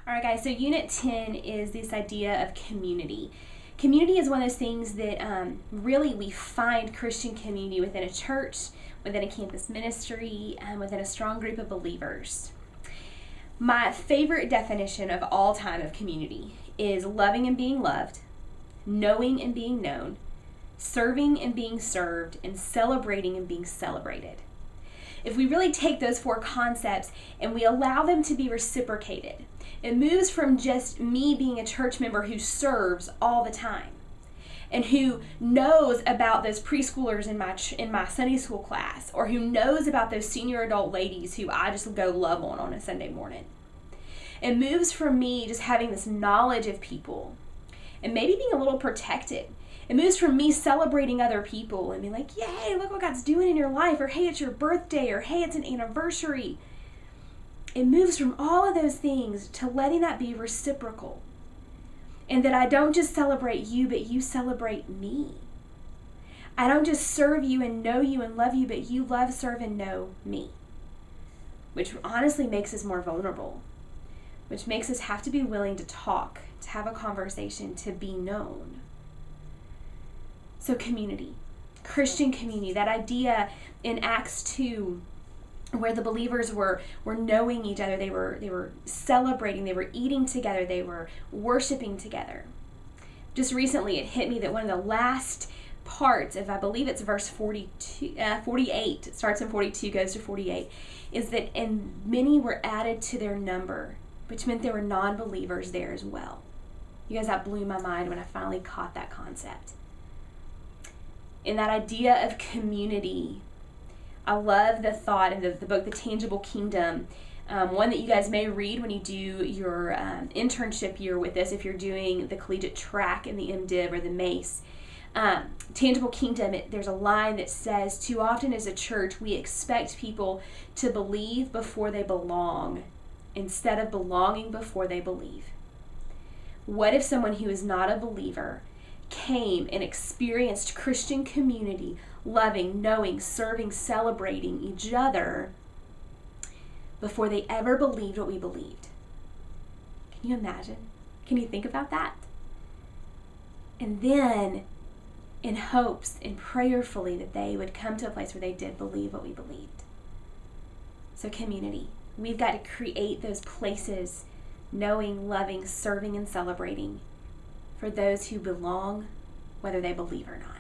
All right, guys, so Unit 10 is this idea of community. Community is one of those things that really we find Christian community within a church, within a campus ministry, within a strong group of believers. My favorite definition of all time of community is loving and being loved, knowing and being known, serving and being served, and celebrating and being celebrated. If we really take those four concepts and we allow them to be reciprocated, it moves from just me being a church member who serves all the time and who knows about those preschoolers in my Sunday school class, or who knows about those senior adult ladies who I just go love on a Sunday morning. It moves from me just having this knowledge of people and maybe being a little protected. It moves from me celebrating other people and being like, yay, look what God's doing in your life, or hey, it's your birthday, or hey, it's an anniversary. It moves from all of those things to letting that be reciprocal. And that I don't just celebrate you, but you celebrate me. I don't just serve you and know you and love you, but you love, serve, and know me. Which honestly makes us more vulnerable. Which makes us have to be willing to talk, to have a conversation, to be known. So community, Christian community, that idea in Acts 2, where the believers were knowing each other, they were celebrating, they were eating together, they were worshiping together. Just recently it hit me that one of the last parts of, I believe it's verse 48, it starts in 42, goes to 48, is that, and many were added to their number, which meant there were non-believers there as well. You guys, that blew my mind when I finally caught that concept. In that idea of community, I love the thought in the book, The Tangible Kingdom, one that you guys may read when you do your internship year with us, if you're doing the collegiate track in the MDiv or the MACE. Tangible Kingdom, there's a line that says, too often as a church, we expect people to believe before they belong, instead of belonging before they believe. What if someone who is not a believer came and experienced Christian community, loving, knowing, serving, celebrating each other before they ever believed what we believed? Can you imagine? Can you think about that? And then in hopes and prayerfully that they would come to a place where they did believe what we believed. So community, we've got to create those places, knowing, loving, serving, and celebrating for those who belong, whether they believe or not.